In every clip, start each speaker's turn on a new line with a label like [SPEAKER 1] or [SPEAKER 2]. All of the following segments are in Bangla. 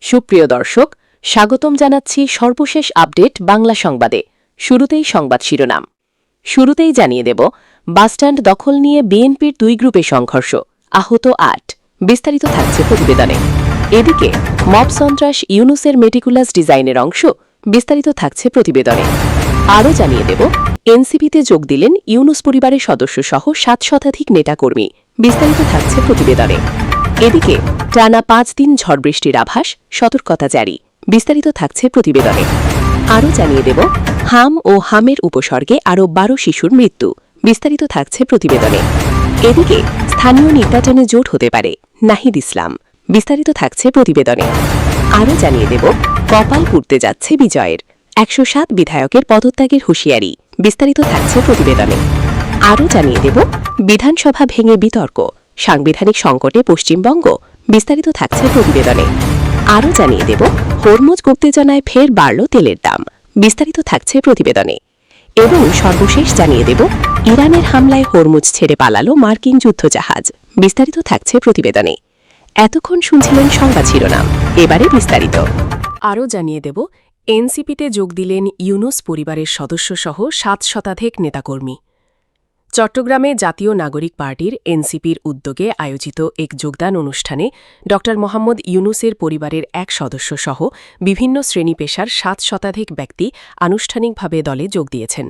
[SPEAKER 1] সুপ্রিয় দর্শক, স্বাগতম জানাচ্ছি সর্বশেষ আপডেট বাংলা সংবাদে। শুরুতেই সংবাদ শিরোনাম। শুরুতেই জানিয়ে দেব, বাসস্ট্যান্ড দখল নিয়ে বিএনপির দুই গ্রুপে সংঘর্ষ, আহত ৮। বিস্তারিত থাকছে প্রতিবেদনে। এদিকে মব সন্ত্রাস ইউনুসের মেটিকুলাস ডিজাইনের অংশ, বিস্তারিত থাকছে প্রতিবেদনে। আরও জানিয়ে দেব, এনসিপিতে যোগ দিলেন ইউনুস পরিবারের সদস্যসহ ৭ শতাধিক নেতাকর্মী, বিস্তারিত থাকছে প্রতিবেদনে। এদিকে টানা ৫ দিন ঝড় বৃষ্টির আভাস, সতর্কতা জারি, বিস্তারিত থাকছে প্রতিবেদনে। আরও জানিয়ে দেব, হাম ও হামের উপসর্গে আরও ১২ শিশুর মৃত্যু, বিস্তারিত থাকছে প্রতিবেদনে। এদিকে স্থানীয় নির্বাচনে জোট হতে পারে নাহিদ ইসলাম, বিস্তারিত থাকছে প্রতিবেদনে। আরও জানিয়ে দেব, কপাল পুড়তে যাচ্ছে বিজয়ের, ১০৭ বিধায়কের পদত্যাগের হুঁশিয়ারি, বিস্তারিত থাকছে প্রতিবেদনে। আরও জানিয়ে দেব, বিধানসভা ভেঙে বিতর্ক, সাংবিধানিক সংকটে পশ্চিমবঙ্গ, বিস্তারিত থাকছে প্রতিবেদনে। আরও জানিয়ে দেব, হরমুজ উত্তেজনায় ফের বাড়ল তেলের দাম, বিস্তারিত থাকছে প্রতিবেদনে। এবং সর্বশেষ জানিয়ে দেব, ইরানের হামলায় হরমুজ ছেড়ে পালালো মার্কিন যুদ্ধজাহাজ, বিস্তারিত থাকছে প্রতিবেদনে। এতক্ষণ শুনছিলেন সংবাদ শিরোনাম, এবারে বিস্তারিত। আরও জানিয়ে দেব, এনসিপিতে যোগ দিলেন ইউনুস পরিবারের সদস্যসহ ৭ শতাধিক নেতাকর্মী। চট্টগ্রামে জাতীয় নাগরিক পার্টির এনসিপির উদ্যোগে আয়োজিত এক যোগদান অনুষ্ঠানে ড মোহাম্মদ ইউনুসের পরিবারের এক সদস্যসহ বিভিন্ন শ্রেণী পেশার ৭ শতাধিক ব্যক্তি আনুষ্ঠানিকভাবে দলে যোগ দিয়েছেন।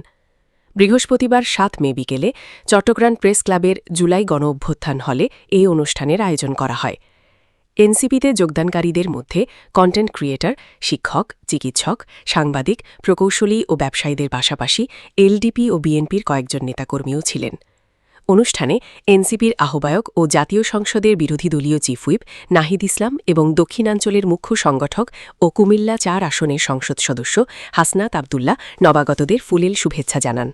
[SPEAKER 1] বৃহস্পতিবার ৭ মে বিকেলে চট্টগ্রাম প্রেস ক্লাবের জুলাই গণঅভ্যুত্থান হলে এই অনুষ্ঠানের আয়োজন করা হয়। এনসিপিতে যোগদানকারীদের মধ্যে কন্টেন্ট ক্রিয়েটর, শিক্ষক, চিকিৎসক, সাংবাদিক, প্রকৌশলী ও ব্যবসায়ীদের পাশাপাশি এলডিপি ও বিএনপির কয়েকজন নেতাকর্মীও ছিলেন। অনুষ্ঠানে এনসিপির আহ্বায়ক ও জাতীয় সংসদের বিরোধী দলীয় চিফ হুইপ নাহিদ ইসলাম এবং দক্ষিণাঞ্চলের মুখ্য সংগঠক ও কুমিল্লা ৪ আসনের সংসদ সদস্য হাসনাত আবদুল্লাহ নবাগতদের ফুলেল শুভেচ্ছা জানান।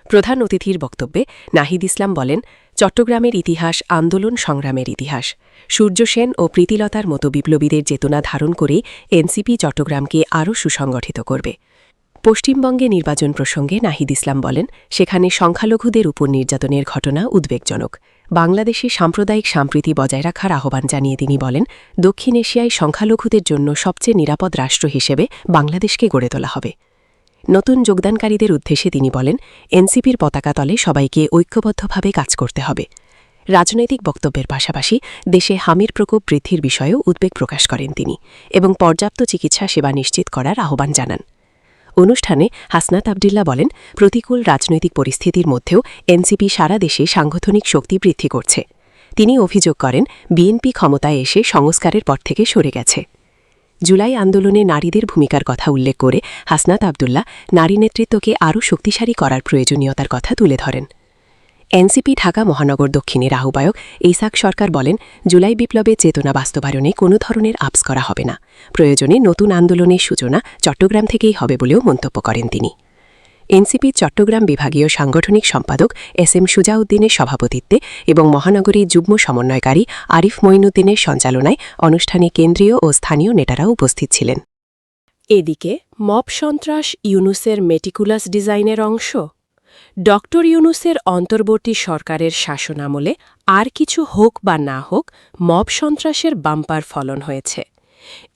[SPEAKER 1] প্রধান অতিথির বক্তব্যে নাহিদ ইসলাম বলেন, চট্টগ্রামের ইতিহাস আন্দোলন সংগ্রামের ইতিহাস। সূর্য সেন ও প্রীতিলতার মতো বিপ্লবীদের চেতনা ধারণ করেই এনসিপি চট্টগ্রামকে আরও সুসংগঠিত করবে। পশ্চিমবঙ্গে নির্বাচন প্রসঙ্গে নাহিদ ইসলাম বলেন, সেখানে সংখ্যালঘুদের উপর নির্যাতনের ঘটনা উদ্বেগজনক। বাংলাদেশে সাম্প্রদায়িক সম্প্রীতি বজায় রাখার আহ্বান জানিয়ে তিনি বলেন, দক্ষিণ এশিয়ায় সংখ্যালঘুদের জন্য সবচেয়ে নিরাপদ রাষ্ট্র হিসেবে বাংলাদেশকে গড়ে তোলা হবে। নতুন যোগদানকারীদের উদ্দেশ্যে তিনি বলেন, এনসিপির পতাকা তলে সবাইকে ঐক্যবদ্ধভাবে কাজ করতে হবে। রাজনৈতিক বক্তব্যের পাশাপাশি দেশে হামির প্রকোপ বৃদ্ধির বিষয়েও উদ্বেগ প্রকাশ করেন তিনি এবং পর্যাপ্ত চিকিৎসা সেবা নিশ্চিত করার আহ্বান জানান। অনুষ্ঠানে হাসনাত আবদুল্লাহ বলেন, প্রতিকূল রাজনৈতিক পরিস্থিতির মধ্যেও এনসিপি সারা দেশে সাংগঠনিক শক্তি বৃদ্ধি করছে। তিনি অভিযোগ করেন, বিএনপি ক্ষমতায় এসে সংস্কারের পর থেকে সরে গেছে। জুলাই আন্দোলনে নারীদের ভূমিকার কথা উল্লেখ করে হাসনাত আবদুল্লাহ নারী নেতৃত্বকে আরও শক্তিশালী করার প্রয়োজনীয়তার কথা তুলে ধরেন। এনসিপি ঢাকা মহানগর দক্ষিণের আহ্বায়ক ইসাক সরকার বলেন, জুলাই বিপ্লবের চেতনা বাস্তবায়নে কোনো ধরনের আপস করা হবে না। প্রয়োজনে নতুন আন্দোলনের সূচনা চট্টগ্রাম থেকেই হবে বলেও মন্তব্য করেন তিনি। এনসিপির চট্টগ্রাম বিভাগীয় সাংগঠনিক সম্পাদক এস.এম. সুজাউদ্দিনের সভাপতিত্বে এবং মহানগরী যুগ্ম সমন্বয়কারী আরিফ মঈনুদ্দিনের সঞ্চালনায় অনুষ্ঠানে কেন্দ্রীয় ও স্থানীয় নেতারাও উপস্থিত ছিলেন। এদিকে মব সন্ত্রাস ইউনুসের মেটিকুলাস ডিজাইনের অংশ। ড ইউনুসের অন্তর্বর্তী সরকারের শাসনামলে আর কিছু হোক বা না হোক, মব সন্ত্রাসের বাম্পার ফলন হয়েছে।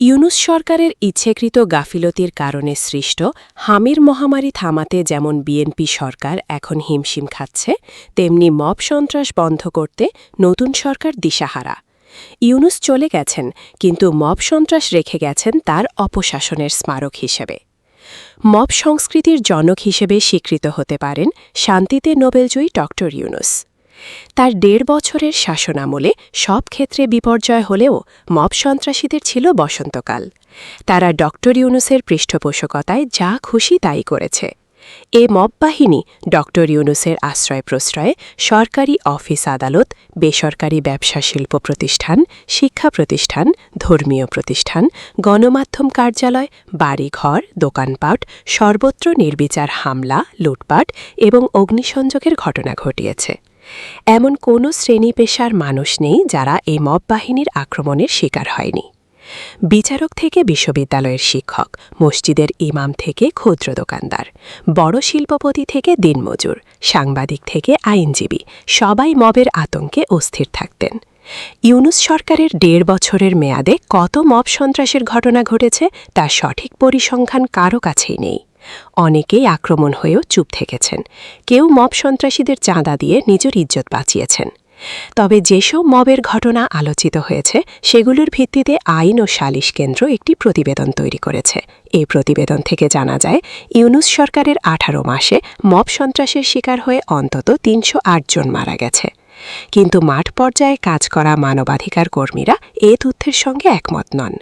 [SPEAKER 1] ইউনুস সরকারের ইচ্ছেকৃত গাফিলতির কারণে সৃষ্ট হামির মহামারী থামাতে যেমন বিএনপি সরকার এখন হিমশিম খাচ্ছে, তেমনি মব সন্ত্রাস বন্ধ করতে নতুন সরকার দিশাহারা। ইউনুস চলে গেছেন, কিন্তু মব সন্ত্রাস রেখে গেছেন তার অপশাসনের স্মারক হিসেবে। মব সংস্কৃতির জনক হিসেবে স্বীকৃত হতে পারেন শান্তিতে নোবেলজয়ী ড ইউনুস। তার ১.৫ বছরের শাসনামলে সব ক্ষেত্রে বিপর্যয় হলেও মব সন্ত্রাসীদের ছিল বসন্তকাল। তারা ড ইউনুসের পৃষ্ঠপোষকতায় যা খুশি তাই করেছে। এ মব বাহিনী ড ইউনুসের আশ্রয় প্রশ্রয়ে সরকারি অফিস আদালত, বেসরকারি ব্যবসা শিল্প প্রতিষ্ঠান, শিক্ষা প্রতিষ্ঠান, ধর্মীয় প্রতিষ্ঠান, গণমাধ্যম কার্যালয়, বাড়িঘর, দোকানপাট সর্বত্র নির্বিচার হামলা, লুটপাট এবং অগ্নিসংযোগের ঘটনা ঘটিয়েছে। এমন কোনো শ্রেণী পেশার মানুষ নেই যারা এই মব বাহিনীর আক্রমণের শিকার হয়নি। বিচারক থেকে বিশ্ববিদ্যালয়ের শিক্ষক, মসজিদের ইমাম থেকে ক্ষুদ্র দোকানদার, বড় শিল্পপতি থেকে দিনমজুর, সাংবাদিক থেকে আইনজীবী, সবাই মবের আতঙ্কে অস্থির থাকতেন।
[SPEAKER 2] ইউনূস সরকারের ১.৫ বছরের মেয়াদে কত মব সন্ত্রাসের ঘটনা ঘটেছে তার সঠিক পরিসংখ্যান কারও কাছেই নেই। অনেকেই আক্রমণ হয়েও চুপ থেকেছেন, কেউ মব সন্ত্রাসীদের চাঁদা দিয়ে নিজের ইজ্জত বাঁচিয়েছেন। তবে যেসব মবের ঘটনা আলোচিত হয়েছে সেগুলোর ভিত্তিতে আইন ও সালিশ কেন্দ্র একটি প্রতিবেদন তৈরি করেছে। এই প্রতিবেদন থেকে জানা যায় ইউনূস সরকারের ১৮ মাসে মব সন্ত্রাসের শিকার হয়ে অন্তত ৩০৮ জন মারা গেছে। কিন্তু মাঠ পর্যায়ে কাজ করা মানবাধিকার কর্মীরা এ তথ্যের সঙ্গে একমত নন।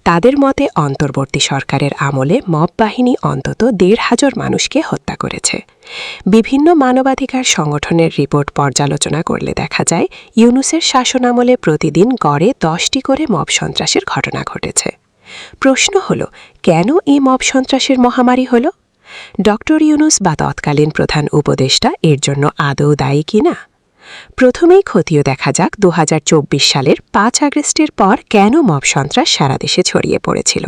[SPEAKER 2] তাদের মতে অন্তর্বর্তী সরকারের আমলে মব বাহিনী অন্তত ১৫০০ মানুষকে হত্যা করেছে। বিভিন্ন মানবাধিকার সংগঠনের রিপোর্ট পর্যালোচনা করলে দেখা যায় ইউনূসের শাসনামলে প্রতিদিন গড়ে ১০টি করে মব সন্ত্রাসের ঘটনা ঘটেছে। প্রশ্ন হল, কেন এই মব সন্ত্রাসের মহামারী হল? ড ইউনূস বা তৎকালীন প্রধান উপদেষ্টা এর জন্য আদৌ দায়ী কিনা? প্রথমেই খতিয়ে দেখা যাক ২০২৪ সালের ৫ আগস্টের পর কেন মব সন্ত্রাস সারা দেশে ছড়িয়ে পড়েছিল।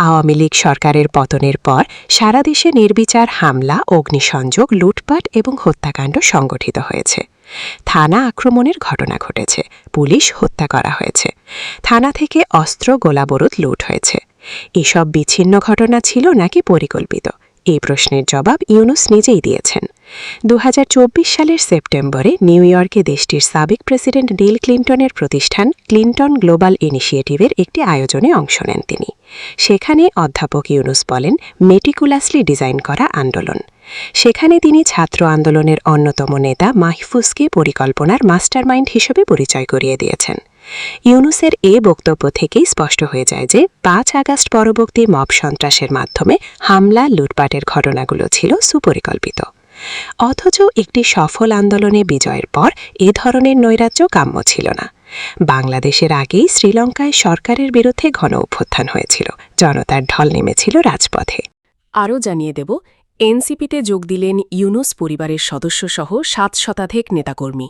[SPEAKER 2] আওয়ামী লীগ সরকারের পতনের পর সারা দেশে নির্বিচার হামলা, অগ্নিসংযোগ, লুটপাট এবং হত্যাকাণ্ড সংগঠিত হয়েছে। থানা আক্রমণের ঘটনা ঘটেছে, পুলিশ হত্যা করা হয়েছে, থানা থেকে অস্ত্র, গোলাবারুদ লুট হয়েছে। এসব বিচ্ছিন্ন ঘটনা ছিল নাকি পরিকল্পিত? এই প্রশ্নের জবাব ইউনূস নিজেই দিয়েছেন। ২০২৪ সালের সেপ্টেম্বরে নিউ ইয়র্কে দেশটির সাবেক প্রেসিডেন্ট বিল ক্লিন্টনের প্রতিষ্ঠান ক্লিন্টন গ্লোবাল ইনিশিয়েটিভের একটি আয়োজনে অংশ নেন তিনি। সেখানে অধ্যাপক ইউনূস বলেন, মেটিকুলাসলি ডিজাইন করা আন্দোলন। সেখানে তিনি ছাত্র আন্দোলনের অন্যতম নেতা মাহফুজকে পরিকল্পনার মাস্টারমাইন্ড হিসেবে পরিচয় করিয়ে দিয়েছেন। ইউনূসের এ বক্তব্য থেকেই স্পষ্ট হয়ে যায় যে ৫ আগস্ট পরবর্তী মব সন্ত্রাসের মাধ্যমে হামলা, লুটপাটের ঘটনাগুলো ছিল সুপরিকল্পিত। অথচ একটি সফল আন্দোলনে বিজয়ের পর এ ধরনের নৈরাজ্য কাম্য ছিল না। বাংলাদেশের আগেই শ্রীলঙ্কায় সরকারের বিরুদ্ধে গণ অভ্যুত্থান হয়েছিল, জনতার ঢল নেমেছিল রাজপথে।
[SPEAKER 1] আরও জানিয়ে দেব, এনসিপিতে যোগ দিলেন ইউনূস পরিবারের সদস্যসহ ৭ শতাধিক নেতাকর্মী।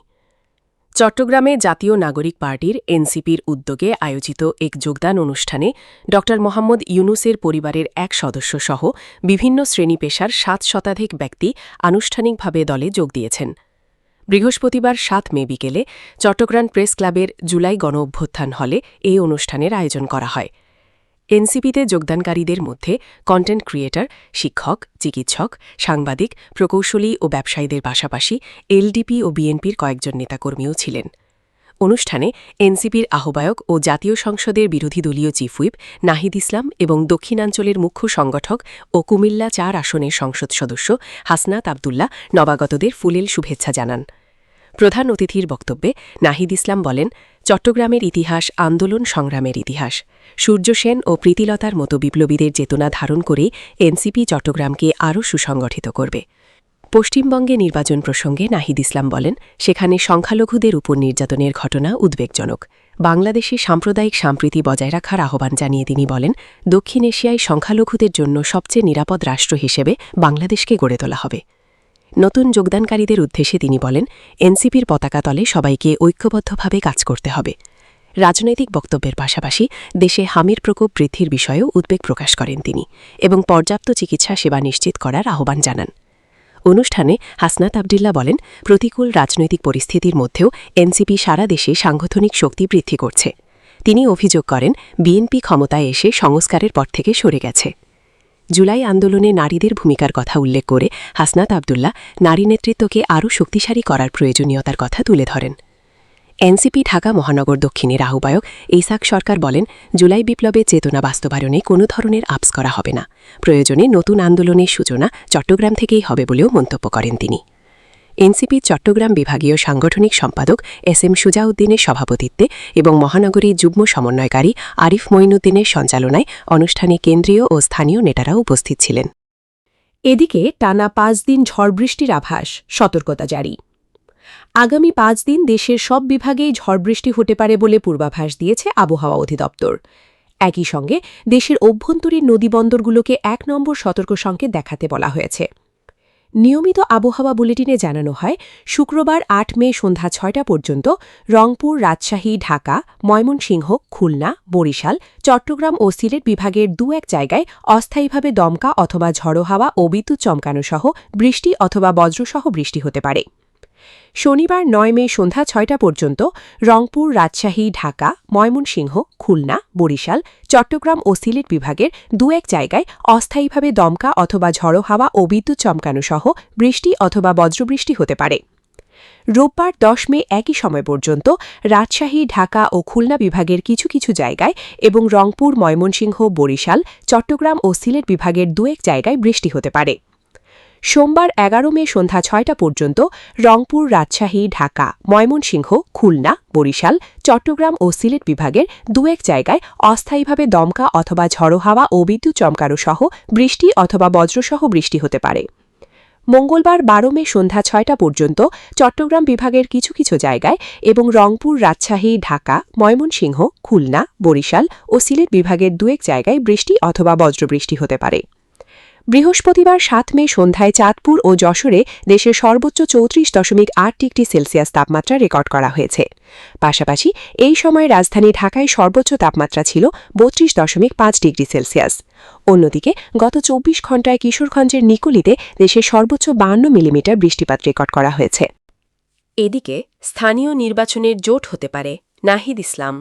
[SPEAKER 1] চট্টগ্রামে জাতীয় নাগরিক পার্টির এনসিপির উদ্যোগে আয়োজিত এক যোগদান অনুষ্ঠানে ড মোহাম্মদ ইউনূসের পরিবারের এক সদস্যসহ বিভিন্ন শ্রেণী পেশার ৭ শতাধিক ব্যক্তি আনুষ্ঠানিকভাবে দলে যোগ দিয়েছেন। বৃহস্পতিবার ৭ মে বিকেলে চট্টগ্রাম প্রেস ক্লাবের জুলাই গণ অভ্যুত্থান হলে এই অনুষ্ঠানের আয়োজন করা হয়। এনসিপিতে যোগদানকারীদের মধ্যে কন্টেন্ট ক্রিয়েটর, শিক্ষক, চিকিৎসক, সাংবাদিক, প্রকৌশলী ও ব্যবসায়ীদের পাশাপাশি এলডিপি ও বিএনপির কয়েকজন নেতাকর্মীও ছিলেন। অনুষ্ঠানে এনসিপির আহ্বায়ক ও জাতীয় সংসদের বিরোধী দলীয় চিফ হুইপ নাহিদ ইসলাম এবং দক্ষিণাঞ্চলের মুখ্য সংগঠক ও কুমিল্লা ৪ আসনের সংসদ সদস্য হাসনাত আবদুল্লাহ নবাগতদের ফুলেল শুভেচ্ছা জানান। প্রধান অতিথির বক্তব্যে নাহিদ ইসলাম বলেন, চট্টগ্রামের ইতিহাস আন্দোলন সংগ্রামের ইতিহাস। সূর্য সেন ও প্রীতিলতার মতো বিপ্লবীদের চেতনা ধারণ করেই এনসিপি চট্টগ্রামকে আরও সুসংগঠিত করবে। পশ্চিমবঙ্গে নির্বাচন প্রসঙ্গে নাহিদ ইসলাম বলেন, সেখানে সংখ্যালঘুদের উপর নির্যাতনের ঘটনা উদ্বেগজনক। বাংলাদেশে সাম্প্রদায়িক সম্প্রীতি বজায় রাখার আহ্বান জানিয়ে তিনি বলেন, দক্ষিণ এশিয়ায় সংখ্যালঘুদের জন্য সবচেয়ে নিরাপদ রাষ্ট্র হিসেবে বাংলাদেশকে গড়ে তোলা হবে। নতুন যোগদানকারীদের উদ্দেশ্যে তিনি বলেন, এনসিপির পতাকা তলে সবাইকে ঐক্যবদ্ধভাবে কাজ করতে হবে। রাজনৈতিক বক্তব্যের পাশাপাশি দেশে হামির প্রকোপ বৃদ্ধির বিষয়েও উদ্বেগ প্রকাশ করেন তিনি এবং পর্যাপ্ত চিকিৎসা সেবা নিশ্চিত করার আহ্বান জানান। অনুষ্ঠানে হাসনাত আবদুল্লাহ বলেন, প্রতিকূল রাজনৈতিক পরিস্থিতির মধ্যেও এনসিপি সারা দেশে সাংগঠনিক শক্তি বৃদ্ধি করছে। তিনি অভিযোগ করেন, বিএনপি ক্ষমতায় এসে সংস্কারের পর থেকে সরে গেছে। জুলাই আন্দোলনে নারীদের ভূমিকার কথা উল্লেখ করে হাসনাত আবদুল্লাহ নারী নেতৃত্বকে আরও শক্তিশালী করার প্রয়োজনীয়তার কথা তুলে ধরেন। এনসিপি ঢাকা মহানগর দক্ষিণের আহ্বায়ক ইসাক সরকার বলেন, জুলাই বিপ্লবের চেতনা বাস্তবায়নে কোনো ধরনের আপস করা হবে না। প্রয়োজনে নতুন আন্দোলনের সূচনা চট্টগ্রাম থেকেই হবে বলেও মন্তব্য করেন তিনি। এনসিপি চট্টগ্রাম বিভাগীয় সাংগঠনিক সম্পাদক এস.এম. সুজাউদ্দিনের সভাপতিত্বে এবং মহানগরী যুগ্ম সমন্বয়কারী আরিফ মঈনুদ্দিনের সঞ্চালনায় অনুষ্ঠানে কেন্দ্রীয় ও স্থানীয় নেতারাও উপস্থিত ছিলেন। এদিকে টানা ৫ দিন ঝড় বৃষ্টির আভাস, সতর্কতা জারি। আগামী ৫ দিন দেশের সব বিভাগেই ঝড় বৃষ্টি হতে পারে বলে পূর্বাভাস দিয়েছে আবহাওয়া অধিদপ্তর। একই সঙ্গে দেশের অভ্যন্তরীণ নদীবন্দরগুলোকে ১ নম্বর সতর্ক সংকেত দেখাতে বলা হয়েছে। নিয়মিত আবহাওয়া বুলেটিনে জানানো হয়, শুক্রবার ৮ মে সন্ধ্যা ৬টা পর্যন্ত রংপুর, রাজশাহী, ঢাকা, ময়মনসিংহ, খুলনা, বরিশাল, চট্টগ্রাম ও সিলেট বিভাগের ২-১ জায়গায় অস্থায়ীভাবে দমকা অথবা ঝড়ো হাওয়া ও বিদ্যুৎ চমকানো সহ বৃষ্টি অথবা বজ্রসহ বৃষ্টি হতে পারে।
[SPEAKER 2] শনিবার ৯ মে সন্ধ্যা ৬টা পর্যন্ত রংপুর, রাজশাহী, ঢাকা, ময়মনসিংহ, খুলনা, বরিশাল, চট্টগ্রাম ও সিলেট বিভাগের দু-এক জায়গায় অস্থায়ীভাবে দমকা অথবা ঝড়ো হাওয়া ও বিদ্যুৎ চমকানো সহ বৃষ্টি অথবা বজ্রবৃষ্টি হতে পারে। রোববার ১০ মে একই সময় পর্যন্ত রাজশাহী, ঢাকা ও খুলনা বিভাগের কিছু কিছু জায়গায় এবং রংপুর, ময়মনসিংহ, বরিশাল, চট্টগ্রাম ও সিলেট বিভাগের দু-এক জায়গায় বৃষ্টি হতে পারে। সোমবার ১১ মে সন্ধ্যা ৬টা পর্যন্ত রংপুর, রাজশাহী, ঢাকা, ময়মনসিংহ, খুলনা, বরিশাল, চট্টগ্রাম ও সিলেট বিভাগের দু-এক জায়গায় অস্থায়ীভাবে দমকা অথবা ঝড়ো হাওয়া ও বিদ্যুৎ চমকানো সহ বৃষ্টি অথবা বজ্রসহ বৃষ্টি হতে পারে। মঙ্গলবার ১২ মে সন্ধ্যা ৬টা পর্যন্ত চট্টগ্রাম বিভাগের কিছু কিছু জায়গায় এবং রংপুর, রাজশাহী, ঢাকা, ময়মনসিংহ, খুলনা, বরিশাল ও সিলেট বিভাগের দু-এক জায়গায় বৃষ্টি অথবা বজ্রবৃষ্টি হতে পারে। বৃহস্পতিবার ৭ মে সন্ধ্যায় চাঁদপুর ও যশোরে দেশের সর্বোচ্চ ৩৪.৮ ডিগ্রি সেলসিয়াস তাপমাত্রা রেকর্ড করা হয়েছে। পাশাপাশি এই সময় রাজধানী ঢাকায় সর্বোচ্চ তাপমাত্রা ছিল ৩২.৫ ডিগ্রি সেলসিয়াস। অন্যদিকে গত ২৪ ঘণ্টায় কিশোরগঞ্জের নিকলিতে দেশের সর্বোচ্চ ৫২ মিলিমিটার বৃষ্টিপাত রেকর্ড করা হয়েছে।
[SPEAKER 1] এদিকে স্থানীয় নির্বাচনের জোট হতে পারে, নাহিদ ইসলাম।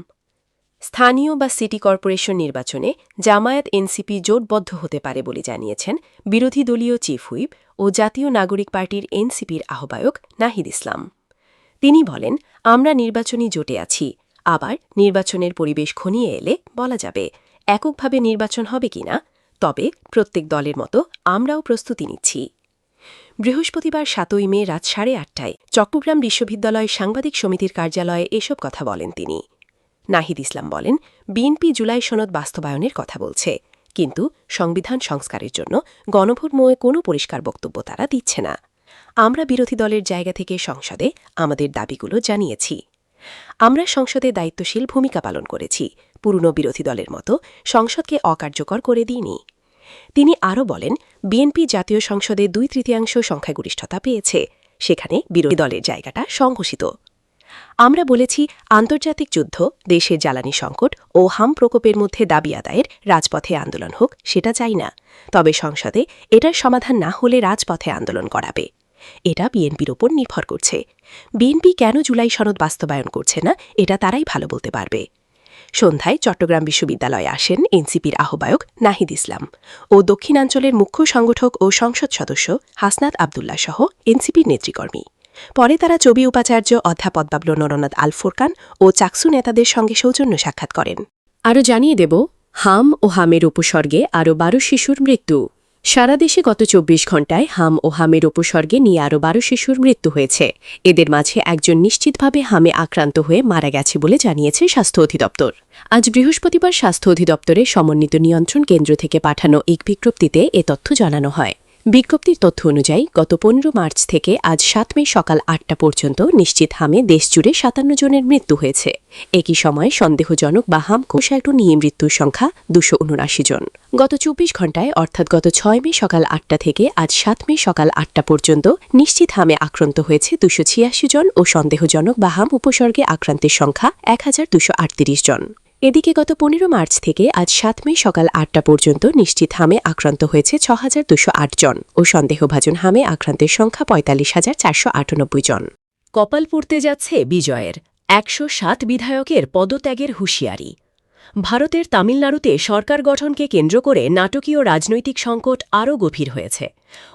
[SPEAKER 1] স্থানীয় বা সিটি কর্পোরেশন নির্বাচনে জামায়াত এনসিপি জোটবদ্ধ হতে পারে বলে জানিয়েছেন বিরোধী দলীয় চিফ হুইপ ও জাতীয় নাগরিক পার্টির এনসিপির আহ্বায়ক নাহিদ ইসলাম। তিনি বলেন, আমরা নির্বাচনী জোটে আছি, আবার নির্বাচনের পরিবেশ ঘনিয়ে এলে বলা যাবে এককভাবে নির্বাচন হবে কিনা, তবে প্রত্যেক দলের মতো আমরাও প্রস্তুতি নিচ্ছি। বৃহস্পতিবার ৭ মে রাত ৮:৩০টায় চট্টগ্রাম বিশ্ববিদ্যালয় সাংবাদিক সমিতির কার্যালয়ে এসব কথা বলেন তিনি। নাহিদ ইসলাম বলেন, বিএনপি জুলাই সনদ বাস্তবায়নের কথা বলছে, কিন্তু সংবিধান সংস্কারের জন্য গণভোটময় কোনো পরিষ্কার বক্তব্য তারা দিচ্ছে না। আমরা বিরোধী দলের জায়গা থেকে সংসদে আমাদের দাবিগুলো জানিয়েছি। আমরা সংসদে দায়িত্বশীল ভূমিকা পালন করেছি, পুরনো বিরোধী দলের মতো সংসদকে অকার্যকর করে দিইনি। তিনি আরও বলেন, বিএনপি জাতীয় সংসদে ২/৩ সংখ্যাগরিষ্ঠতা পেয়েছে, সেখানে বিরোধী দলের জায়গাটা সংঘোষিত। আমরা বলেছি, আন্তর্জাতিক যুদ্ধ, দেশের জ্বালানি সংকট ও হাম প্রকোপের মধ্যে দাবি আদায়ের রাজপথে আন্দোলন হোক, সেটা চাই না। তবে সংসদে এটার সমাধান না হলে রাজপথে আন্দোলন করাবে। এটা বিএনপির ওপর নির্ভর করছে। বিএনপি কেন জুলাই সনদ বাস্তবায়ন করছে না, এটা তারাই ভালো বলতে পারবে। সন্ধ্যায় চট্টগ্রাম বিশ্ববিদ্যালয়ে আসেন এনসিপির আহ্বায়ক নাহিদ ইসলাম ও দক্ষিণাঞ্চলের মুখ্য সংগঠক ও সংসদ সদস্য হাসনাত আবদুল্লাহ সহ এনসিপির নেতৃকর্মী। পরে তারা চবি উপাচার্য অধ্যাপক নরনাদ আল ফোরকান ও চাকসু নেতাদের সঙ্গে সৌজন্য সাক্ষাৎ করেন। আরও জানিয়ে দেব, হাম ও হামের উপসর্গে আরও ১২ শিশুর মৃত্যু। সারা দেশে গত ২৪ ঘণ্টায় হাম ও হামের উপসর্গে নিয়ে আরও ১২ শিশুর মৃত্যু হয়েছে। এদের মাঝে একজন নিশ্চিতভাবে হামে আক্রান্ত হয়ে মারা গেছে বলে জানিয়েছে স্বাস্থ্য অধিদপ্তর। আজ বৃহস্পতিবার স্বাস্থ্য অধিদপ্তরের সমন্বিত নিয়ন্ত্রণ কেন্দ্র থেকে পাঠানো এক বিজ্ঞপ্তিতে এ তথ্য জানানো হয়। বিজ্ঞপ্তির তথ্য অনুযায়ী গত ১৫ মার্চ থেকে আজ ৭ মে সকাল ৮টা পর্যন্ত নিশ্চিত হামে দেশজুড়ে ৫৭ জনের মৃত্যু হয়েছে। একই সময়ে সন্দেহজনক বা হাম কোষায়টু নিয়ে মৃত্যুর সংখ্যা ২৭৯ জন। গত ২৪ ঘণ্টায় অর্থাৎ গত ৬ মে সকাল ৮টা থেকে আজ ৭ মে সকাল ৮টা পর্যন্ত নিশ্চিত হামে আক্রান্ত হয়েছে ২৮৬ জন ও সন্দেহজনক বা হাম উপসর্গে আক্রান্তের সংখ্যা ১,২৩৮ জন। এদিকে গত ১৫ মার্চ থেকে আজ ৭ মে সকাল ৮টা পর্যন্ত নিশ্চিত হামে আক্রান্ত হয়েছে ৬,২০৮ জন ও সন্দেহভাজন হামে আক্রান্তের সংখ্যা ৪৫,৪৯৮ জন। কপাল পড়তে যাচ্ছে বিজয়ের, ১০৭ বিধায়কের পদত্যাগের হুঁশিয়ারি। ভারতের তামিলনাড়ুতে সরকার গঠনকে কেন্দ্র করে নাটকীয় রাজনৈতিক সংকট আরও গভীর হয়েছে।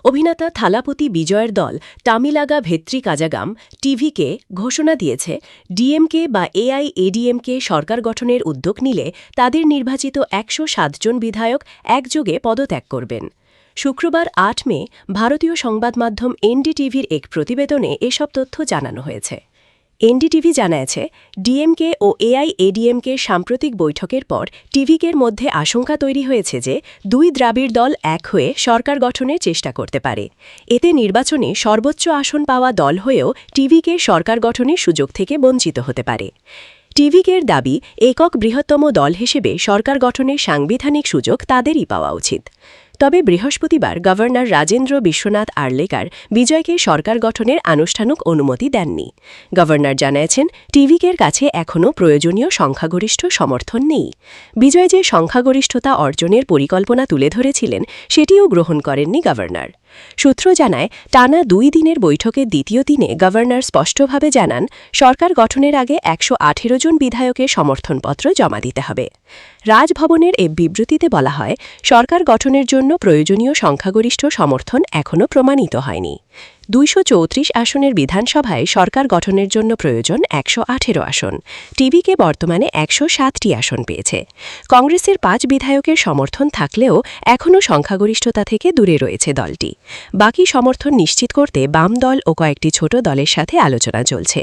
[SPEAKER 1] অভিনেতা থালাপতি বিজয়ের দল তামিলাগা ভেত্রি কাজাগাম টিভিকে ঘোষণা দিয়েছে, ডিএমকে বা এআইএডিএমকে সরকার গঠনের উদ্যোগ নিলে তাদের নির্বাচিত ১০৭ জন বিধায়ক একযোগে পদত্যাগ করবেন। শুক্রবার ৮ মে ভারতীয় সংবাদ মাধ্যম এনডিটিভির এক প্রতিবেদনে এসব তথ্য জানানো হয়েছে। এনডিটিভি জানিয়েছে, ডিএমকে ও এআইএডিএমকে সাম্প্রতিক বৈঠকের পর টিভিকের মধ্যে আশঙ্কা তৈরি হয়েছে যে দুই দ্রাবিড় দল এক হয়ে সরকার গঠনের চেষ্টা করতে পারে। এতে নির্বাচনে সর্বোচ্চ আসন পাওয়া দল হয়েও টিভিকে সরকার গঠনের সুযোগ থেকে বঞ্চিত হতে পারে। টিভিকের দাবি, একক বৃহত্তম দল হিসেবে সরকার গঠনের সাংবিধানিক সুযোগ তাদেরই পাওয়া উচিত। তবে বৃহস্পতিবার গভর্নর রাজেন্দ্র বিশ্বনাথ আর্লেকার বিজয়কে সরকার গঠনের আনুষ্ঠানিক অনুমতি দেননি। গভর্নর জানিয়েছেন, টিভিকের কাছে এখনও প্রয়োজনীয় সংখ্যাগরিষ্ঠ সমর্থন নেই। বিজয় যে সংখ্যাগরিষ্ঠতা অর্জনের পরিকল্পনা তুলে ধরেছিলেন, সেটিও গ্রহণ করেননি গভর্নর।
[SPEAKER 2] সূত্র জানায়, টানা 2 দিনের বৈঠকের দ্বিতীয় দিনে গভর্নর স্পষ্টভাবে জানান, সরকার গঠনের আগে 118 জন বিধায়কের সমর্থনপত্র জমা দিতে হবে। রাজভবনের এই বিবৃতিতে বলা হয়, সরকার গঠনের জন্য প্রয়োজনীয় সংখ্যাগরিষ্ঠ সমর্থন এখনও প্রমাণিত হয়নি। 234 আসনের বিধানসভায় সরকার গঠনের জন্য প্রয়োজন 118 আসন। টিভিকে বর্তমানে 107টি আসন পেয়েছে। কংগ্রেসের 5 বিধায়কের সমর্থন থাকলেও এখনও সংখ্যাগরিষ্ঠতা থেকে দূরে রয়েছে দলটি। বাকি সমর্থন নিশ্চিত করতে বাম দল ও কয়েকটি ছোট দলের সাথে আলোচনা চলছে।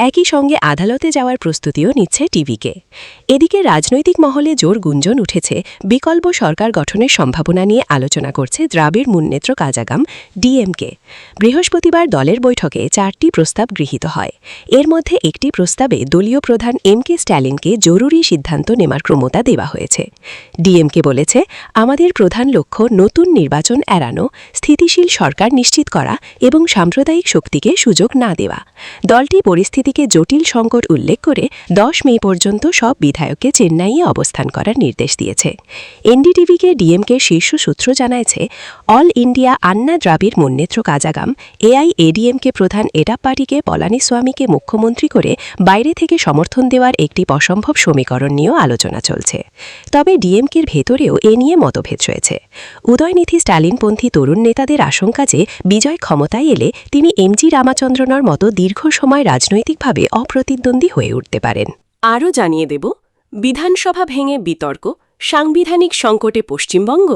[SPEAKER 2] একই সঙ্গে আদালতে যাওয়ার প্রস্তুতিও নিচ্ছে টিভিকে। এদিকে রাজনৈতিক মহলে জোর গুঞ্জন উঠেছে বিকল্প সরকার গঠনের সম্ভাবনা নিয়ে আলোচনা করছে দ্রাবিড় মুন্নেত্র কাজাগাম ডিএমকে। বৃহস্পতিবার দলের বৈঠকে 4টি প্রস্তাব গৃহীত হয়। এর মধ্যে একটি প্রস্তাবে দলীয় প্রধান এম.কে. স্ট্যালিনকে জরুরি সিদ্ধান্ত নেওয়ার ক্ষমতা দেওয়া হয়েছে। ডিএমকে বলেছে, আমাদের প্রধান লক্ষ্য নতুন নির্বাচন এড়ানো, স্থিতিশীল সরকার নিশ্চিত করা এবং সাম্প্রদায়িক শক্তিকে সুযোগ না দেওয়া। দলটি পরিস্থিতিকে জটিল সংকট উল্লেখ করে 10 মে পর্যন্ত সব বিধায়ককে চেন্নাইয়ে অবস্থান করার নির্দেশ দিয়েছে। এনডিটিভিকে ডিএমকে শীর্ষ সূত্র জানাইছে, অল ইন্ডিয়া আন্না দ্রাবিড় মুন্নেত্র কাজাগাম এআইএডিএমকে প্রধান এডাপ্পাডিকে পলানিস্বামীকে মুখ্যমন্ত্রী করে বাইরে থেকে সমর্থন দেওয়ার একটি অসম্ভব সমীকরণ নিয়েও আলোচনা চলছে। তবে ডিএমকের ভেতরেও এ নিয়ে মতভেদ রয়েছে। উদয়নিধি স্টালিনপন্থী তরুণ নেতাদের আশঙ্কা যে বিজয় ক্ষমতায় এলে তিনি এমজি রামাচন্দ্রনের মতো দীর্ঘ সময় রাজনৈতিকভাবে অপ্রতিদ্বন্দ্বী হয়ে উঠতে পারেন।
[SPEAKER 1] আরও জানিয়ে দেব, বিধানসভা ভেঙে বিতর্ক, সাংবিধানিক সংকটে পশ্চিমবঙ্গ।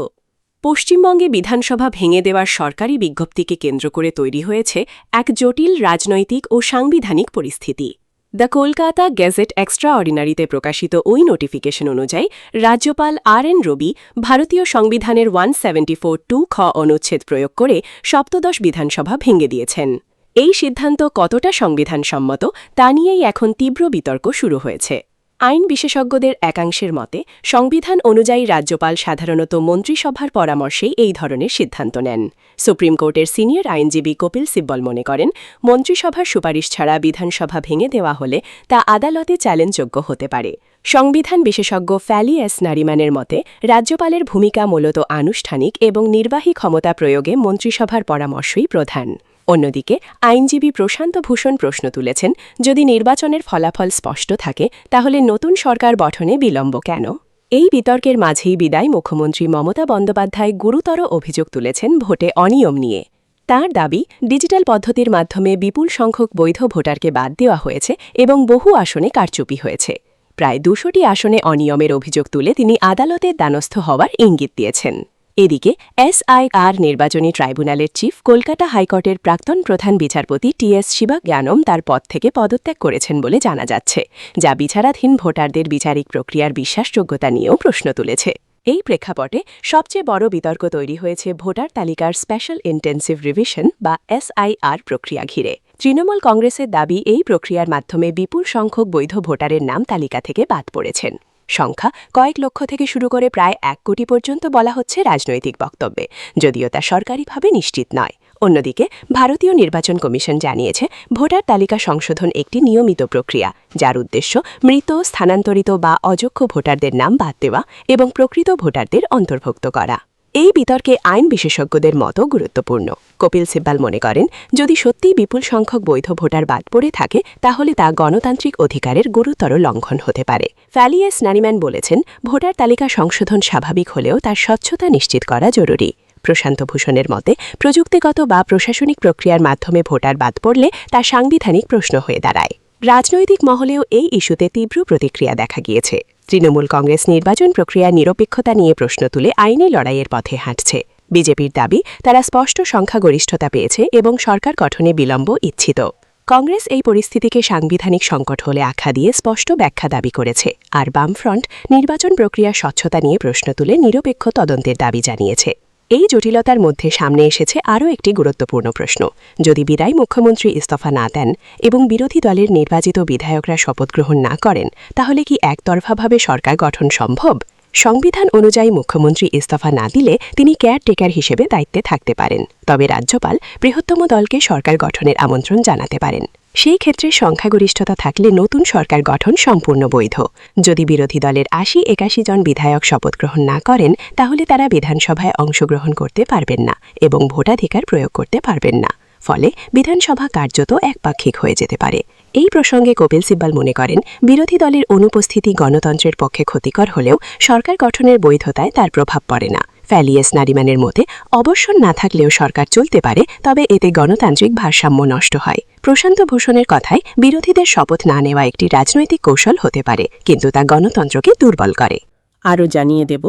[SPEAKER 1] পশ্চিমবঙ্গে বিধানসভা ভেঙে দেওয়ার সরকারি বিজ্ঞপ্তিকে কেন্দ্র করে তৈরি হয়েছে এক জটিল রাজনৈতিক ও সাংবিধানিক পরিস্থিতি। দ্য কলকাতা গেজেট এক্সট্রা অর্ডিনারিতে প্রকাশিত ওই নোটিফিকেশন অনুযায়ী রাজ্যপাল আর.এন. রবি ভারতীয় সংবিধানের 174(2) খ অনুচ্ছেদ প্রয়োগ করে সপ্তদশ বিধানসভা ভেঙে দিয়েছেন। এই সিদ্ধান্ত কতটা সংবিধানসম্মত তা নিয়েই এখন তীব্র বিতর্ক শুরু হয়েছে। আইন বিশেষজ্ঞদের একাংশের মতে, সংবিধান অনুযায়ী রাজ্যপাল সাধারণত মন্ত্রিসভার পরামর্শেই এই ধরনের সিদ্ধান্ত নেন। সুপ্রিম কোর্টের সিনিয়র আইনজীবী কপিল সিব্বল মনে করেন, মন্ত্রিসভার সুপারিশ ছাড়া বিধানসভা ভেঙে দেওয়া হলে তা আদালতে চ্যালেঞ্জযোগ্য হতে পারে। সংবিধান বিশেষজ্ঞ ফ্যালি এস নারিম্যানের মতে, রাজ্যপালের ভূমিকা মূলত আনুষ্ঠানিক এবং নির্বাহী ক্ষমতা প্রয়োগে মন্ত্রিসভার পরামর্শই প্রধান। অন্যদিকে আইনজীবী প্রশান্ত ভূষণ প্রশ্ন তুলেছেন, যদি নির্বাচনের ফলাফল স্পষ্ট থাকে তাহলে নতুন সরকার গঠনে বিলম্ব কেন? এই বিতর্কের মাঝেই বিদায় মুখ্যমন্ত্রী মমতা বন্দ্যোপাধ্যায় গুরুতর অভিযোগ তুলেছেন ভোটে অনিয়ম নিয়ে। তাঁর দাবি, ডিজিটাল পদ্ধতির মাধ্যমে বিপুল সংখ্যক বৈধ ভোটারকে বাদ দেওয়া হয়েছে এবং বহু আসনে কারচুপি হয়েছে। প্রায় 200টি আসনে অনিয়মের অভিযোগ তুলে তিনি আদালতের দ্বারস্থ হওয়ার ইঙ্গিত দিয়েছেন। এদিকে এসআইআর নির্বাচনী ট্রাইব্যুনালের চিফ কলকাতা হাইকোর্টের প্রাক্তন প্রধান বিচারপতি টি.এস. শিবাজ্ঞানম তার পদ থেকে পদত্যাগ করেছেন বলে জানা যাচ্ছে, যা বিচারাধীন ভোটারদের বিচারিক প্রক্রিয়ার বিশ্বাসযোগ্যতা নিয়েও প্রশ্ন তুলেছে। এই প্রেক্ষাপটে সবচেয়ে বড় বিতর্ক তৈরি হয়েছে ভোটার তালিকার স্পেশাল ইন্টেন্সিভ রিভিশন বা এসআইআর প্রক্রিয়া ঘিরে। তৃণমূল কংগ্রেসের দাবি, এই প্রক্রিয়ার মাধ্যমে বিপুল সংখ্যক বৈধ ভোটারের নাম তালিকা থেকে বাদ পড়েছেন। সংখ্যা কয়েক লক্ষ থেকে শুরু করে প্রায় 1 কোটি পর্যন্ত বলা হচ্ছে রাজনৈতিক বক্তব্যে, যদিও তা সরকারিভাবে নিশ্চিত নয়। অন্যদিকে ভারতীয় নির্বাচন কমিশন জানিয়েছে, ভোটার তালিকা সংশোধন একটি নিয়মিত প্রক্রিয়া, যার উদ্দেশ্য মৃত, স্থানান্তরিত বা অযোগ্য ভোটারদের নাম বাদ দেওয়া এবং প্রকৃত ভোটারদের অন্তর্ভুক্ত করা। এই বিতর্কে আইন বিশেষজ্ঞদের মতও গুরুত্বপূর্ণ। কপিল সিব্বল মনে করেন, যদি সত্যিই বিপুল সংখ্যক বৈধ ভোটার বাদ পড়ে থাকে তাহলে তা গণতান্ত্রিক অধিকারের গুরুতর লঙ্ঘন হতে পারে। ফ্যালি এস নারিম্যান বলেছেন, ভোটার তালিকা সংশোধন স্বাভাবিক হলেও তার স্বচ্ছতা নিশ্চিত করা জরুরি। প্রশান্ত ভূষণের মতে, প্রযুক্তিগত বা প্রশাসনিক প্রক্রিয়ার মাধ্যমে ভোটার বাদ পড়লে তা সাংবিধানিক প্রশ্ন হয়ে দাঁড়ায়। রাজনৈতিক মহলেও এই ইস্যুতে তীব্র প্রতিক্রিয়া দেখা গিয়েছে। তৃণমূল কংগ্রেস নির্বাচন প্রক্রিয়ার নিরপেক্ষতা নিয়ে প্রশ্ন তুলে আইনি লড়াইয়ের পথে হাঁটছে। বিজেপির দাবি, তারা স্পষ্ট সংখ্যাগরিষ্ঠতা পেয়েছে এবং সরকার গঠনে বিলম্ব ইচ্ছিত। কংগ্রেস এই পরিস্থিতিকে সাংবিধানিক সংকট হলে আখ্যা দিয়ে স্পষ্ট ব্যাখ্যা দাবি করেছে, আর বামফ্রন্ট নির্বাচন প্রক্রিয়ার স্বচ্ছতা নিয়ে প্রশ্ন তুলে নিরপেক্ষ তদন্তের দাবি জানিয়েছে। এই জটিলতার মধ্যে সামনে এসেছে আরও একটি গুরুত্বপূর্ণ প্রশ্ন, যদি বিদায়ী মুখ্যমন্ত্রী ইস্তফা না দেন এবং বিরোধী দলের নির্বাচিত বিধায়করা শপথ গ্রহণ না করেন, তাহলে কি একতরফাভাবে সরকার গঠন সম্ভব? সংবিধান অনুযায়ী মুখ্যমন্ত্রী ইস্তফা না দিলে তিনি কেয়ারটেকার হিসেবে দায়িত্বে থাকতে পারেন, তবে রাজ্যপাল বৃহত্তম দলকে সরকার গঠনের আমন্ত্রণ জানাতে পারেন।
[SPEAKER 2] সেই ক্ষেত্রে সংখ্যাগরিষ্ঠতা থাকলে নতুন সরকার গঠন সম্পূর্ণ বৈধ। যদি বিরোধী দলের ৮০-৮১ জন বিধায়ক শপথ গ্রহণ না করেন, তাহলে তারা বিধানসভায় অংশগ্রহণ করতে পারবেন না এবং ভোটাধিকার প্রয়োগ করতে পারবেন না। ফলে বিধানসভা কার্যত একপাক্ষিক হয়ে যেতে পারে। এই প্রসঙ্গে কপিল সিব্বাল মনে করেন, বিরোধী দলের অনুপস্থিতি গণতন্ত্রের পক্ষে ক্ষতিকর হলেও সরকার গঠনের বৈধতায় তার প্রভাব পড়ে না। ফ্যালিয়াস নারিমানের মতে, অবসর না থাকলেও সরকার চলতে পারে, তবে এতে গণতান্ত্রিক ভারসাম্য নষ্ট হয়। প্রশান্ত ভূষণের কথায়, বিরোধীদের শপথ না নেওয়া একটি রাজনৈতিক কৌশল হতে পারে, কিন্তু তা গণতন্ত্রকে দুর্বল করে।
[SPEAKER 1] আরও জানিয়ে দেব,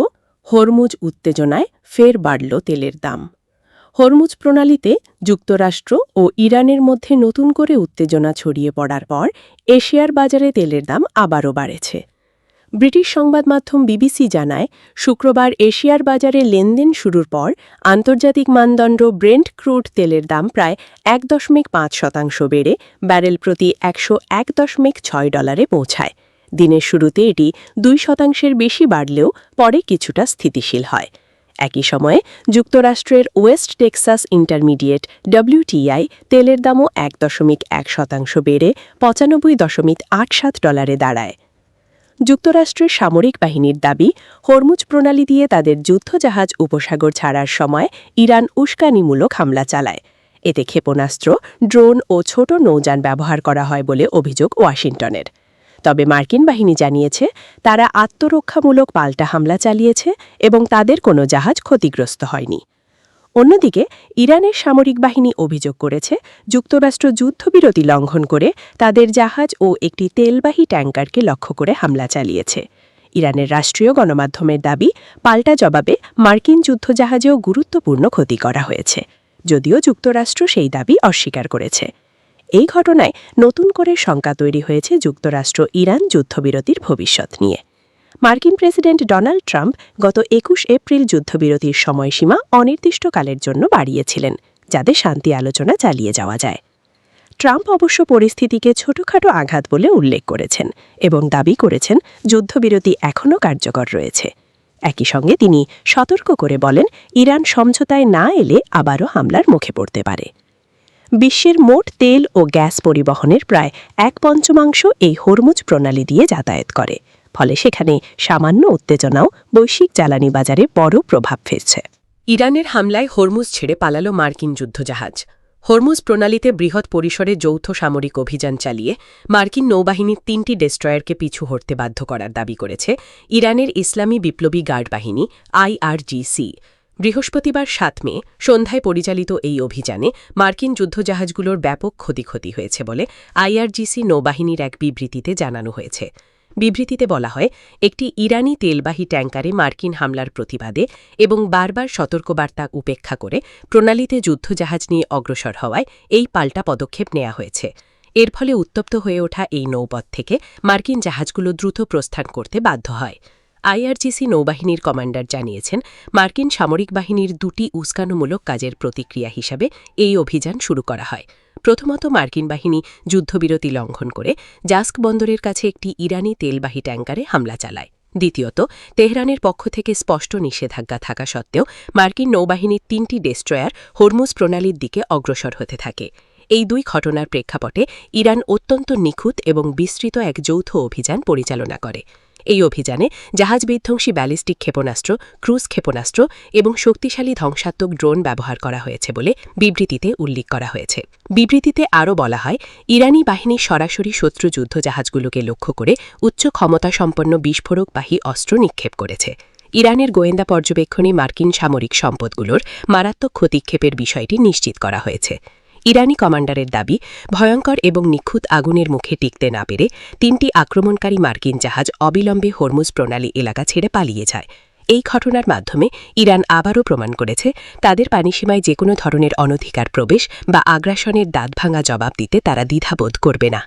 [SPEAKER 1] হরমুজ উত্তেজনায় ফের বাড়ল তেলের দাম। হরমুজ প্রণালীতে যুক্তরাষ্ট্র ও ইরানের মধ্যে নতুন করে উত্তেজনা ছড়িয়ে পড়ার পর এশিয়ার বাজারে তেলের দাম আবারও বাড়েছে। ব্রিটিশ সংবাদ মাধ্যম বিবিসি জানায়, শুক্রবার এশিয়ার বাজারে লেনদেন শুরুর পর আন্তর্জাতিক মানদণ্ড ব্রেন্ট ক্রুড তেলের দাম প্রায় ১.৫% বেড়ে ব্যারেল প্রতি $১০১.৬ পৌঁছায়। দিনের শুরুতে এটি ২% বেশি বাড়লেও পরে কিছুটা স্থিতিশীল হয়। একই সময়ে যুক্তরাষ্ট্রের ওয়েস্ট টেক্সাস ইন্টারমিডিয়েট WTI তেলের দামও ১.১% বেড়ে $৯৫.৮৭ দাঁড়ায়। যুক্তরাষ্ট্রের সামরিক বাহিনীর দাবি, হরমুজ প্রণালী দিয়ে তাদের যুদ্ধজাহাজ উপসাগর ছাড়ার সময় ইরান উস্কানিমূলক হামলা চালায়। এতে ক্ষেপণাস্ত্র, ড্রোন ও ছোট নৌযান ব্যবহার করা হয় বলে অভিযোগ ওয়াশিংটনের। তবে মার্কিন বাহিনী জানিয়েছে, তারা আত্মরক্ষামূলক পাল্টা হামলা চালিয়েছে এবং তাদের কোনো জাহাজ ক্ষতিগ্রস্ত হয়নি। অন্যদিকে ইরানের সামরিক বাহিনী অভিযোগ করেছে, যুক্তরাষ্ট্র যুদ্ধবিরতি লঙ্ঘন করে তাদের জাহাজ ও একটি তেলবাহী ট্যাঙ্কারকে লক্ষ্য করে হামলা চালিয়েছে। ইরানের রাষ্ট্রীয় গণমাধ্যমের দাবি, পাল্টা জবাবে মার্কিন যুদ্ধজাহাজেও গুরুত্বপূর্ণ ক্ষতি করা হয়েছে, যদিও যুক্তরাষ্ট্র সেই দাবি অস্বীকার করেছে। এই ঘটনায় নতুন করে শঙ্কা তৈরি হয়েছে যুক্তরাষ্ট্র ইরান যুদ্ধবিরতির ভবিষ্যৎ নিয়ে। মার্কিন প্রেসিডেন্ট ডোনাল্ড ট্রাম্প গত ২১ এপ্রিল যুদ্ধবিরতির সময়সীমা অনির্দিষ্টকালের জন্য বাড়িয়েছিলেন, যাতে শান্তি আলোচনা চালিয়ে যাওয়া যায়। ট্রাম্প অবশ্য পরিস্থিতিকে ছোটখাটো আঘাত বলে উল্লেখ করেছেন এবং দাবি করেছেন যুদ্ধবিরতি এখনও কার্যকর রয়েছে। একই সঙ্গে তিনি সতর্ক করে বলেন, ইরান সমঝোতায় না এলে আবারও হামলার মুখে পড়তে পারে। বিশ্বের মোট তেল ও গ্যাস পরিবহনের প্রায় ১/৫ এই হরমুজ প্রণালী দিয়ে যাতায়াত করে। ফলে সেখানে সামান্য উত্তেজনাও বৈশ্বিক জ্বালানি বাজারে বড় প্রভাব ফেলছে। ইরানের হামলায় হরমুজ ছেড়ে পালালো মার্কিন যুদ্ধজাহাজ। হরমুজ প্রণালীতে বৃহৎ পরিসরে যৌথ সামরিক অভিযান চালিয়ে মার্কিন নৌবাহিনীর ৩টি ডেস্ট্রয়ারকে পিছু হটতে বাধ্য করার দাবি করেছে ইরানের ইসলামী বিপ্লবী গার্ড বাহিনী IRGC। বৃহস্পতিবার ৭ মে সন্ধ্যায় পরিচালিত এই অভিযানে মার্কিন যুদ্ধজাহাজগুলোর ব্যাপক ক্ষয়ক্ষতি হয়েছে বলে IRGC নৌবাহিনীর এক বিবৃতিতে জানানো হয়েছে। বিবৃতিতে বলা হয়, একটি ইরানি তেলবাহী ট্যাঙ্কারে মার্কিন হামলার প্রতিবাদে এবং বারবার সতর্কবার্তা উপেক্ষা করে প্রণালীতে যুদ্ধজাহাজ নিয়ে অগ্রসর হওয়ায় এই পাল্টা পদক্ষেপ নেওয়া হয়েছে। এর ফলে উত্তপ্ত হয়ে ওঠা এই নৌপথ থেকে মার্কিন জাহাজগুলো দ্রুত প্রস্থান করতে বাধ্য হয়। IRGC নৌবাহিনীর কমান্ডার জানিয়েছেন, মার্কিন সামরিক বাহিনীর ২টি উস্কানিমূলক কাজের প্রতিক্রিয়া হিসাবে এই অভিযান শুরু করা হয়। প্রথমত, মার্কিন বাহিনী যুদ্ধবিরতি লঙ্ঘন করে জাস্ক বন্দরের কাছে একটি ইরানি তেলবাহী ট্যাঙ্কারে হামলা চালায়। দ্বিতীয়ত, তেহরানের পক্ষ থেকে স্পষ্ট নিষেধাজ্ঞা থাকা সত্ত্বেও মার্কিন নৌবাহিনীর ৩টি ডেস্ট্রয়ার হরমুজ প্রণালীর দিকে অগ্রসর হতে থাকে। এই দুই ঘটনার প্রেক্ষাপটে ইরান অত্যন্ত নিখুঁত এবং বিস্তৃত এক যৌথ অভিযান পরিচালনা করে। এই অভিযানে জাহাজ-বিধ্বংসী ব্যালিস্টিক ক্ষেপণাস্ত্র, ক্রুজ ক্ষেপণাস্ত্র এবং শক্তিশালী ধ্বংসাত্মক ড্রোন ব্যবহার করা হয়েছে বলে বিবৃতিতে উল্লেখ করা হয়েছে। বিবৃতিতে আরও বলা হয়, ইরানি বাহিনী সরাসরি শত্রু যুদ্ধজাহাজগুলোকে লক্ষ্য করে উচ্চ ক্ষমতাসম্পন্ন বিস্ফোরকবাহী অস্ত্র নিক্ষেপ করেছে। ইরানের গোয়েন্দা পর্যবেক্ষণে মার্কিন সামরিক সম্পদগুলোর মারাত্মক ক্ষতিক্ষেপের বিষয়টি নিশ্চিত করা হয়েছে। ইরানি কমান্ডারের দাবি, ভয়ঙ্কর এবং নিখুঁত আগুনের মুখে টিকতে না পেরে ৩টি আক্রমণকারী মার্কিন জাহাজ অবিলম্বে হরমুজ প্রণালী এলাকা ছেড়ে পালিয়ে যায়। এই ঘটনার মাধ্যমে ইরান আবারও প্রমাণ করেছে, তাদের পানিসীমায় যেকোনো ধরনের অনধিকার প্রবেশ বা আগ্রাসনের দাঁতভাঙা জবাব দিতে তারা দ্বিধাবোধ করবে না।